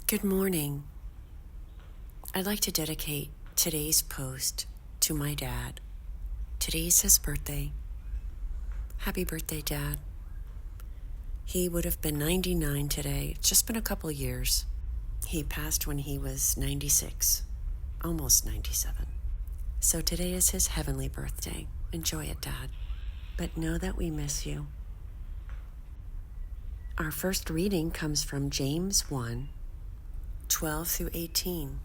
Good morning. I'd like to dedicate today's post to my dad. Today's his birthday. Happy birthday, Dad. He would have been 99 today. It's just been a couple years. He passed when he was 96, almost 97. So today is his heavenly birthday. Enjoy it, Dad. But know that we miss you. Our first reading comes from James 1:12 through 18.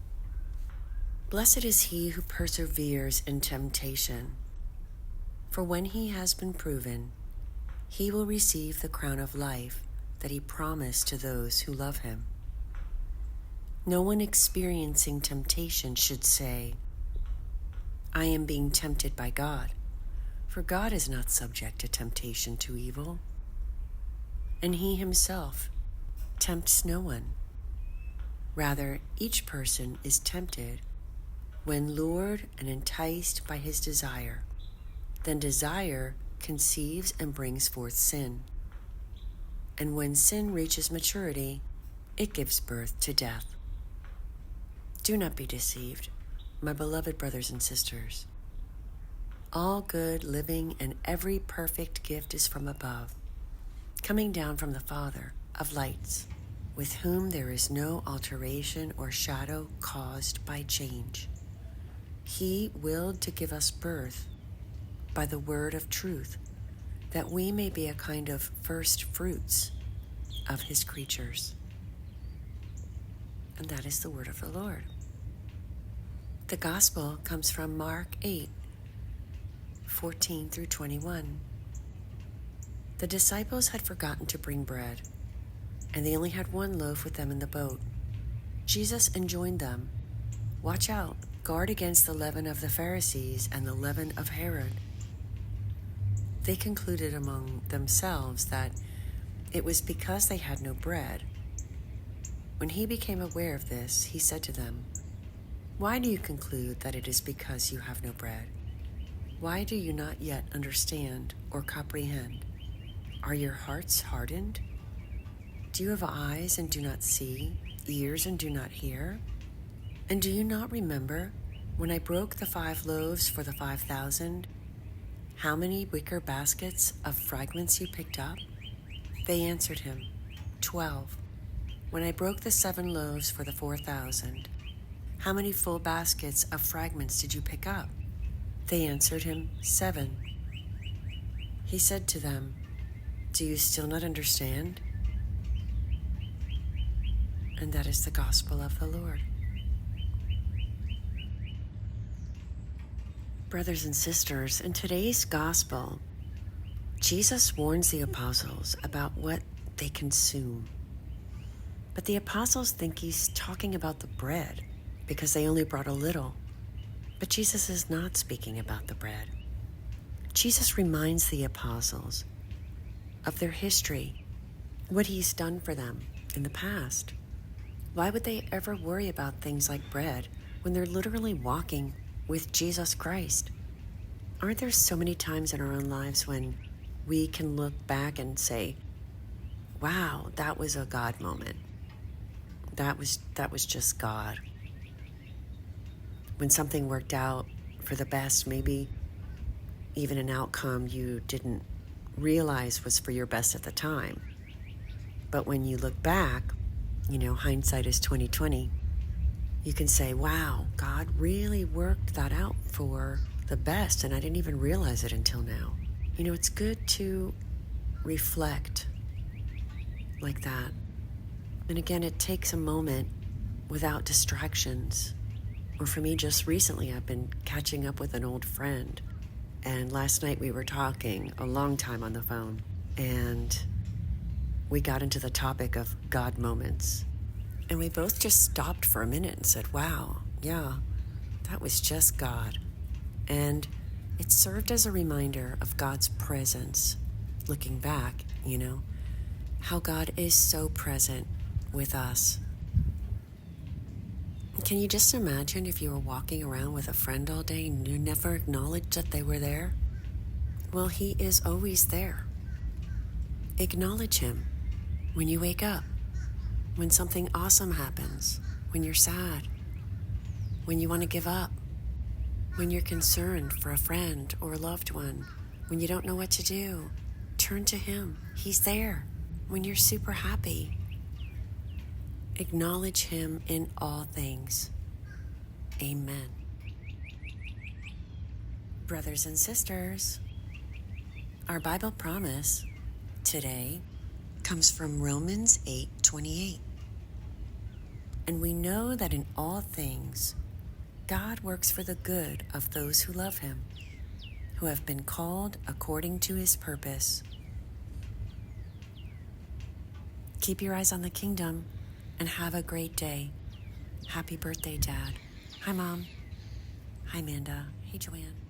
Blessed is he who perseveres in temptation, for when he has been proven, he will receive the crown of life that he promised to those who love him. No one experiencing temptation should say, I am being tempted by God, for God is not subject to temptation to evil, and he himself tempts no one. Rather, each person is tempted when lured and enticed by his desire. Then desire conceives and brings forth sin. And when sin reaches maturity, it gives birth to death. Do not be deceived, my beloved brothers and sisters. All good living and every perfect gift is from above, coming down from the Father of lights, with whom there is no alteration or shadow caused by change. He willed to give us birth by the word of truth, that we may be a kind of first fruits of his creatures. And that is the word of the Lord. The gospel comes from Mark 8:14 through 21. The disciples had forgotten to bring bread, and they only had one loaf with them in the boat. Jesus enjoined them, watch out, guard against the leaven of the Pharisees and the leaven of Herod. They concluded among themselves that it was because they had no bread. When he became aware of this, he said to them, why do you conclude that it is because you have no bread? Why do you not yet understand or comprehend? Are your hearts hardened? Do you have eyes and do not see, ears and do not hear? And do you not remember when I broke the 5 loaves for the 5,000, how many wicker baskets of fragments you picked up? They answered him, 12. When I broke the 7 loaves for the 4,000, how many full baskets of fragments did you pick up? They answered him, 7. He said to them, do you still not understand? And that is the gospel of the Lord. Brothers and sisters, in today's gospel, Jesus warns the apostles about what they consume. But the apostles think he's talking about the bread because they only brought a little. But Jesus is not speaking about the bread. Jesus reminds the apostles of their history, what he's done for them in the past. Why would they ever worry about things like bread when they're literally walking with Jesus Christ? Aren't there so many times in our own lives when we can look back and say, wow, that was a God moment. That was just God. When something worked out for the best, maybe even an outcome you didn't realize was for your best at the time. But when you look back, hindsight is 20/20. You can say, wow, God really worked that out for the best, and I didn't even realize it until now. It's good to reflect like that. And again, it takes a moment without distractions. Or for me, just recently, I've been catching up with an old friend. And last night we were talking a long time on the phone. And we got into the topic of God moments. And we both just stopped for a minute and said, wow, yeah, that was just God. And it served as a reminder of God's presence, looking back, how God is so present with us. Can you just imagine if you were walking around with a friend all day and you never acknowledged that they were there? Well, he is always there. Acknowledge him when you wake up. when something awesome happens, when you're sad, when you want to give up, when you're concerned for a friend or a loved one, when you don't know what to do, turn to Him. He's there. When you're super happy, acknowledge Him in all things. Amen. Brothers and sisters, our Bible promise today comes from Romans 8:28. And we know that in all things, God works for the good of those who love Him, who have been called according to His purpose. Keep your eyes on the kingdom and have a great day. Happy birthday, Dad. Hi, Mom. Hi, Amanda. Hey, Joanne.